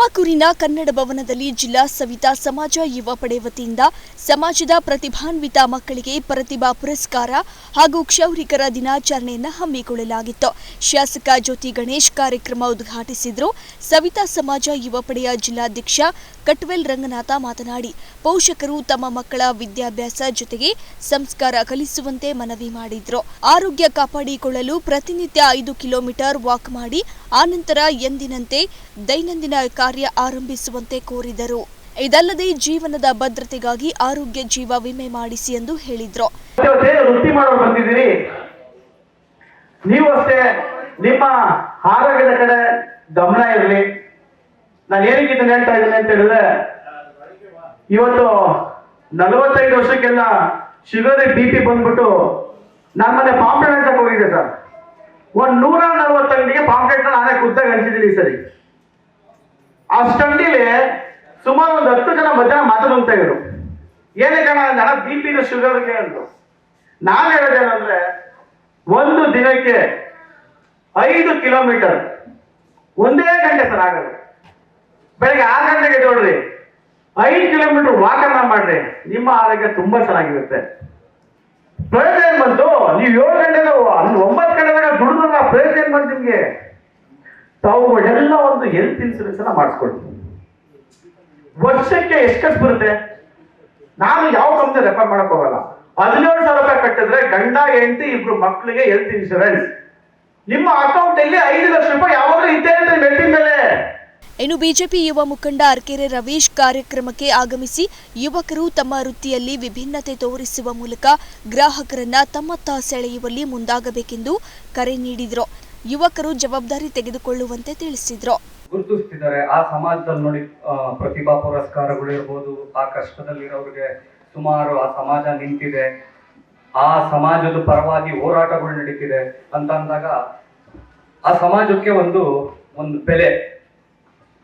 ತುಮಕೂರಿನ ಕನ್ನಡ ಭವನದಲ್ಲಿ ಜಿಲ್ಲಾ ಸವಿತಾ ಸಮಾಜ ಯುವ ಪಡೆ ವತಿಯಿಂದ ಸಮಾಜದ ಪ್ರತಿಭಾನ್ವಿತ ಮಕ್ಕಳಿಗೆ ಪ್ರತಿಭಾ ಪುರಸ್ಕಾರ ಹಾಗೂ ಕ್ಷೌರಿಕರ ದಿನಾಚರಣೆಯನ್ನು ಹಮ್ಮಿಕೊಳ್ಳಲಾಗಿತ್ತು. ಶಾಸಕ ಜ್ಯೋತಿ ಗಣೇಶ್ ಕಾರ್ಯಕ್ರಮ ಉದ್ಘಾಟಿಸಿದರು. ಸವಿತಾ ಸಮಾಜ ಯುವ ಪಡೆಯ ಜಿಲ್ಲಾಧ್ಯಕ್ಷ ಕಟ್ವೆಲ್ ರಂಗನಾಥ ಮಾತನಾಡಿ, ಪೋಷಕರು ತಮ್ಮ ಮಕ್ಕಳ ವಿದ್ಯಾಭ್ಯಾಸ ಜೊತೆಗೆ ಸಂಸ್ಕಾರ ಕಲಿಸುವಂತೆ ಮನವಿ ಮಾಡಿದ್ರು. ಆರೋಗ್ಯ ಕಾಪಾಡಿಕೊಳ್ಳಲು ಪ್ರತಿನಿತ್ಯ 5 ಕಿಲೋಮೀಟರ್ ವಾಕ್ ಮಾಡಿ ಆನಂತರ ಎಂದಿನಂತೆ ದೈನಂದಿನ ಕಾರ್ಯ ಆರಂಭಿಸುವಂತೆ ಕೋರಿದರು. ಇದಲ್ಲದೆ ಜೀವನದ ಭದ್ರತೆಗಾಗಿ ಆರೋಗ್ಯ ಜೀವ ವಿಮೆ ಮಾಡಿಸಿ ಎಂದು ಹೇಳಿದ್ರು. ವೃತ್ತಿ ಮಾಡೋರು ಬಂದಿದ್ದೀರಿ, ನೀವು ಅಷ್ಟೇ ನಿಮ್ಮ ಆರೋಗ್ಯದ ಕಡೆ ಗಮನ ಇರಲಿ. ನಾನು ಏನಕ್ಕೆ ಇದನ್ನ ಹೇಳ್ತಾ ಇದ್ದೀನಿ ಅಂತ ಹೇಳಿದ್ರೆ, ಇವತ್ತು 45 ವರ್ಷಕ್ಕೆಲ್ಲ ಶುಗರ್ BP ಬಂದ್ಬಿಟ್ಟು ನನ್ನ ಮನೆ ಪಾಂಪ್ಲೆಟ್ ಹಂಚಕ್ ಹೋಗಿದೆ ಸರ್. 140 ಅಂಗಡಿಗೆ ಪಾಂಪ್ಲೆಟ್ ನಾನೇ ಖುದ್ದಾಗಿ ಹಂಚಿದ್ದೀನಿ ಸರಿ. ಅಷ್ಟಂಡಿಲಿ ಸುಮಾರು 10 ಜನ ಮಧ್ಯಾಹ್ನ ಮಾತಾಡ್ತಾ ಇದ್ರು. ಏನೇ ಜನ BP ಶುಗರ್ಗೆ ಅಂದ್ರು. ನಾನು ಹೇಳೋದೇನಂದ್ರೆ, ಒಂದು ದಿನಕ್ಕೆ 5 ಕಿಲೋಮೀಟರ್ ಒಂದೇ ಗಂಟೆ ಸರ್ ಆಗೋದು. ಬೆಳಗ್ಗೆ 6 ಗಂಟೆಗೆ ನೋಡ್ರಿ, 5 ಕಿಲೋಮೀಟರ್ ವಾಕನ್ನ ಮಾಡ್ರಿ, ನಿಮ್ಮ ಆರೋಗ್ಯ ತುಂಬಾ ಚೆನ್ನಾಗಿರುತ್ತೆ. ಪ್ರಯೋಜನ ಏನ್ ಬಂತು? ನೀವು 7 ಗಂಟೆ 9 ಗಂಟೆದಾಗ ದುಡಿದ್ರಲ್ಲ, ಪ್ರಯೋಜನ ಏನ್ ಬಂತು ನಿಮ್ಗೆ? ತಾವು ಎಲ್ಲ ಒಂದು ಹೆಲ್ತ್ ಇನ್ಸೂರೆನ್ಸ್ ಅನ್ನ ಮಾಡಿಸ್ಕೊಳ್ಳಿ. ವರ್ಷಕ್ಕೆ ಎಷ್ಟು ಖರ್ಚು ಬರುತ್ತೆ? ನಾನು ಯಾವ ಕಂಪ್ನಿ ರೆಫರ್ ಮಾಡಕ್ ಹೋಗಲ್ಲ. 17,000 ರೂಪಾಯಿ ಕಟ್ಟಿದ್ರೆ ಗಂಡ ಹೆಂಡತಿ ಇಬ್ರು ಮಕ್ಕಳಿಗೆ ಹೆಲ್ತ್ ಇನ್ಶೂರೆನ್ಸ್. ನಿಮ್ಮ ಅಕೌಂಟ್ ಅಲ್ಲಿ 5 ಲಕ್ಷ ರೂಪಾಯಿ ಯಾವಾಗಲೂ ಇದ್ದೇ ಇರುತ್ತೆ ಮೆಟ್ಟಿನ ಮೇಲೆ. ಇನ್ನು ಬಿಜೆಪಿ ಯುವ ಮುಖಂಡ ಅರ್ಕೆರೆ ರವೀಶ್ ಕಾರ್ಯಕ್ರಮಕ್ಕೆ ಆಗಮಿಸಿ ಯುವಕರು ತಮ್ಮ ವೃತ್ತಿಯಲ್ಲಿ ವಿಭಿನ್ನತೆ ತೋರಿಸುವ ಮೂಲಕ ಗ್ರಾಹಕರನ್ನ ತಮ್ಮತ್ತ ಸೆಳೆಯುವಲ್ಲಿ ಮುಂದಾಗಬೇಕೆಂದು ಕರೆ ನೀಡಿದರು. ಯುವಕರು ಜವಾಬ್ದಾರಿ ತೆಗೆದುಕೊಳ್ಳುವಂತೆ ತಿಳಿಸಿದ್ರು. ಗುರುತಿಸ್ತಿದ್ದಾರೆ ಆ ಸಮಾಜದಲ್ಲಿ ನೋಡಿ, ಪ್ರತಿಭಾ ಪುರಸ್ಕಾರಗಳು ಇರ್ಬೋದು, ಆ ಕಷ್ಟದಲ್ಲಿರೋರಿಗೆ ಸುಮಾರು ಆ ಸಮಾಜ ನಿಂತಿದೆ, ಆ ಸಮಾಜದ ಪರವಾಗಿ ಹೋರಾಟಗಳು ನಡೀತಿದೆ ಅಂತ ಅಂದಾಗ ಆ ಸಮಾಜಕ್ಕೆ ಒಂದು ಬೆಲೆ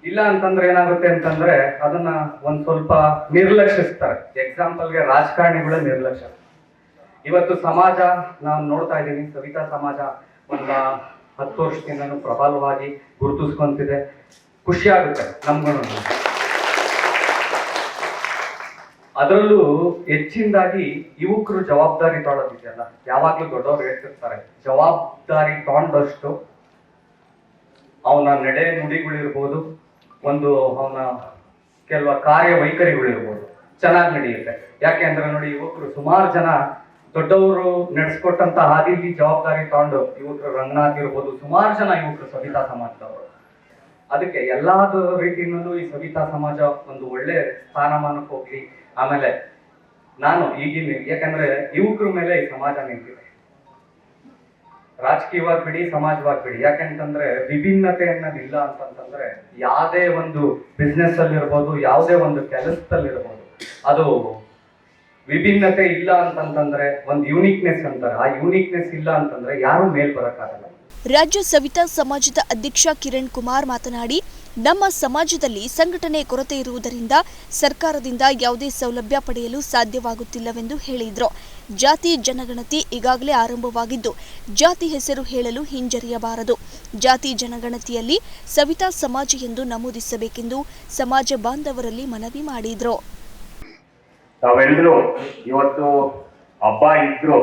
ಇಲ್ಲ ಅಂತಂದ್ರೆ ಏನಾಗುತ್ತೆ ಅಂತಂದ್ರೆ ಅದನ್ನ ಒಂದ್ ಸ್ವಲ್ಪ ನಿರ್ಲಕ್ಷಿಸ್ತಾರೆ. ಎಕ್ಸಾಂಪಲ್ಗೆ ರಾಜಕಾರಣಿಗಳ ನಿರ್ಲಕ್ಷ್ಯ. ಇವತ್ತು ಸಮಾಜ ನಾನು ನೋಡ್ತಾ ಇದ್ದೀನಿ, ಸವಿತಾ ಸಮಾಜ ಒಂದು 10 ವರ್ಷದಿಂದನೂ ಪ್ರಬಲವಾಗಿ ಗುರುತಿಸ್ಕೊಂತಿದೆ. ಖುಷಿ ಆಗುತ್ತೆ ನಮ್ಗೂ. ಅದರಲ್ಲೂ ಹೆಚ್ಚಿನದಾಗಿ ಯುವಕರು ಜವಾಬ್ದಾರಿ ತೊಗೊಳೋದಿದೆಯಲ್ಲ, ಯಾವಾಗ್ಲೂ ದೊಡ್ಡವ್ರು ಹೇಳ್ತಿರ್ತಾರೆ, ಜವಾಬ್ದಾರಿ ತಗೊಂಡಷ್ಟು ಅವನ ನಡೆ ನುಡಿಗಳಿರ್ಬೋದು, ಒಂದು ಅವನ ಕೆಲವು ಕಾರ್ಯವೈಖರಿಗಳಿರ್ಬೋದು ಚೆನ್ನಾಗಿ ನಡೆಯುತ್ತೆ. ಯಾಕೆ ಅಂದ್ರೆ ನೋಡಿ, ಯುವಕರು ಸುಮಾರು ಜನ ದೊಡ್ಡವರು ನಡೆಸ್ಕೊಟ್ಟಂತ ಹಾದಿಲಿ ಜವಾಬ್ದಾರಿ ತಗೊಂಡು ಯುವಕರು ರಂಗನಾಥ್ ಇರ್ಬೋದು, ಸುಮಾರು ಜನ ಯುವಕರು ಸವಿತಾ ಸಮಾಜದವರು. ಅದಕ್ಕೆ ಎಲ್ಲಾದ ರೀತಿಯಲ್ಲೂ ಈ ಸವಿತಾ ಸಮಾಜ ಒಂದು ಒಳ್ಳೆ ಸ್ಥಾನಮಾನಕ್ಕೆ ಹೋಗ್ಲಿ. ಆಮೇಲೆ ನಾನು ಈಗಿನ, ಯಾಕಂದ್ರೆ ಯುವಕರ ಮೇಲೆ ಈ ಸಮಾಜ ನಿಂತಿದೆ, ರಾಜಕೀಯವಾಗಿ ಬಿಡಿ, ಸಮಾಜವಾಗಿ ಬಿಡಿ. ಯಾಕೆಂತಂದ್ರೆ ವಿಭಿನ್ನತೆ ಅನ್ನೋದಿಲ್ಲ ಅಂತಂತಂದ್ರೆ ಯಾವುದೇ ಒಂದು ಬಿಸ್ನೆಸ್ ಅಲ್ಲಿ ಇರ್ಬೋದು, ಯಾವುದೇ ಒಂದು ಕೆಲಸದಲ್ಲಿರ್ಬೋದು, ಅದು ವಿಭಿನ್ನತೆ ಇಲ್ಲ ಅಂತಂತಂದ್ರೆ ಒಂದು ಯೂನಿಕ್ನೆಸ್ ಅಂತಾರೆ. ಆ ಯೂನಿಕ್ನೆಸ್ ಇಲ್ಲ ಅಂತಂದ್ರೆ ಯಾರು ಮೇಲ್ ಬರಕ್ಕಾಗಲ್ಲ. ರಾಜ್ಯ ಸವಿತಾ ಸಮಾಜದ ಅಧ್ಯಕ್ಷ ಕಿರಣ್ ಕುಮಾರ್ ಮಾತನಾಡಿ, ನಮ್ಮ ಸಮಾಜದಲ್ಲಿ ಸಂಘಟನೆ ಕೊರತೆ ಇರುವುದರಿಂದ ಸರ್ಕಾರದಿಂದ ಯಾವುದೇ ಸೌಲಭ್ಯ ಪಡೆಯಲು ಸಾಧ್ಯವಾಗುತ್ತಿಲ್ಲವೆಂದು ಹೇಳಿದರು. ಜಾತಿ ಜನಗಣತಿ ಈಗಾಗಲೇ ಆರಂಭವಾಗಿದ್ದು, ಜಾತಿ ಹೆಸರು ಹೇಳಲು ಹಿಂಜರಿಯಬಾರದು. ಜಾತಿ ಜನಗಣತಿಯಲ್ಲಿ ಸವಿತಾ ಸಮಾಜ ಎಂದು ನಮೂದಿಸಬೇಕೆಂದು ಸಮಾಜ ಬಾಂಧವರಲ್ಲಿ ಮನವಿ ಮಾಡಿದರು. ತಾವೆಲ್ಲರೂ ಇವತ್ತು ಹಬ್ಬ ಇದ್ರು,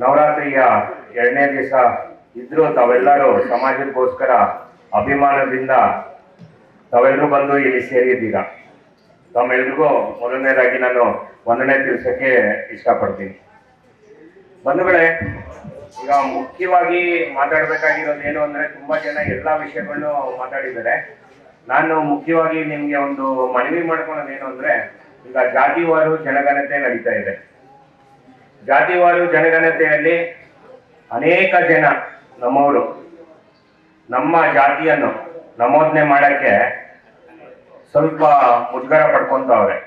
ನವರಾತ್ರಿಯ 2ನೇ ದಿವಸ ಇದ್ರು, ತಾವೆಲ್ಲರೂ ಸಮಾಜಕ್ಕೋಸ್ಕರ ಅಭಿಮಾನದಿಂದ ತಾವೆಲ್ಲರೂ ಬಂದು ಇಲ್ಲಿ ಸೇರಿದ್ದೀರಾ. ತಮ್ಮೆಲ್ರಿಗೂ ಮೊದಲನೇದಾಗಿ ನಾನು ವಂದನೆ ತಿಳಿಸಕ್ಕೆ ಇಷ್ಟಪಡ್ತೀನಿ. ಬಂಧುಗಳೇ, ಈಗ ಮುಖ್ಯವಾಗಿ ಮಾತಾಡ್ಬೇಕಾಗಿರೋದು ಏನು ಅಂದ್ರೆ, ತುಂಬಾ ಜನ ಎಲ್ಲಾ ವಿಷಯಗಳನ್ನು ಮಾತಾಡಿದ್ದಾರೆ. ನಾನು ಮುಖ್ಯವಾಗಿ ನಿಮ್ಗೆ ಒಂದು ಮನವಿ ಮಾಡ್ಕೊಳ್ಳೋದೇನು ಅಂದ್ರೆ, ಈಗ ಜಾತಿವಾರು ಜನಗಣತಿ ನಡೀತಾ ಇದೆ. ಜಾತಿವಾರು ಜನಗಣತಿಯಲ್ಲಿ ಅನೇಕ ಜನ ನಮ್ಮವರು ನಮ್ಮ ಜಾತಿಯನ್ನು ನಮೂದನೆ ಮಾಡಕ್ಕೆ ಸ್ವಲ್ಪ ಮುಜುಗರ ಪಡ್ಕೊಂತವ್ರೆ.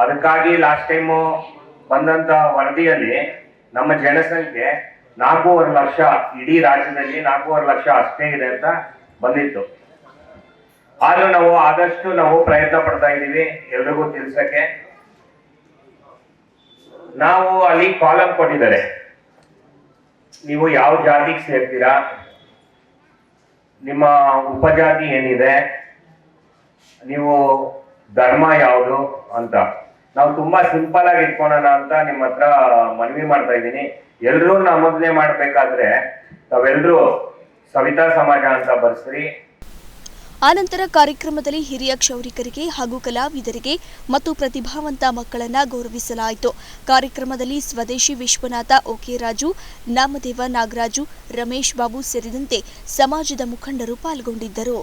ಅದಕ್ಕಾಗಿ ಲಾಸ್ಟ್ ಟೈಮು ಬಂದಂತ ವರದಿಯಲ್ಲಿ ನಮ್ಮ ಜನಸಂಖ್ಯೆ 4.5 ಲಕ್ಷ, ಇಡೀ ರಾಜ್ಯದಲ್ಲಿ 4.5 ಲಕ್ಷ ಅಷ್ಟೇ ಇದೆ ಅಂತ ಬಂದಿತ್ತು. ಆದ್ರೂ ನಾವು ಆದಷ್ಟು ಪ್ರಯತ್ನ ಪಡ್ತಾ ಇದ್ದೀವಿ ಎಲ್ರಿಗೂ ತಿಳಿಸಕ್ಕೆ. ನಾವು ಅಲ್ಲಿ ಕಾಲಮ್ ಕೊಟ್ಟಿದ್ದಾರೆ, ನೀವು ಯಾವ ಜಾತಿಗೆ ಸೇರ್ತೀರಾ, ನಿಮ್ಮ ಉಪಜಾತಿ ಏನಿದೆ, ನೀವು ಧರ್ಮ ಯಾವುದು ಅಂತ ನಾವು ತುಂಬಾ ಸಿಂಪಲ್ ಆಗಿ ಇಟ್ಕೊಳ್ಳೋಣ ಅಂತ ನಿಮ್ಮ ಹತ್ರ ಮನವಿ ಮಾಡ್ತಾ ಇದ್ದೀನಿ. ಎಲ್ಲರೂ ನಮೂದನೆ ಮಾಡ್ಬೇಕಾದ್ರೆ ತಾವೆಲ್ಲರೂ ಸವಿತಾ ಸಮಾಜ ಅಂತ ಬರ್ಸ್ರಿ. ಆನಂತರ ಕಾರ್ಯಕ್ರಮದಲ್ಲಿ ಹಿರಿಯ ಕ್ಷೌರಿಕರಿಗೆ ಹಾಗೂ ಕಲಾವಿದರಿಗೆ ಮತ್ತು ಪ್ರತಿಭಾವಂತ ಮಕ್ಕಳನ್ನ ಗೌರವಿಸಲಾಯಿತು. ಕಾರ್ಯಕ್ರಮದಲ್ಲಿ ಸ್ವದೇಶಿ ವಿಶ್ವನಾಥ ಓಕೆರಾಜು, ನಾಮದೇವ ನಾಗರಾಜು, ರಮೇಶ್ ಬಾಬು ಸೇರಿದಂತೆ ಸಮಾಜದ ಮುಖಂಡರು ಪಾಲ್ಗೊಂಡಿದ್ದರು.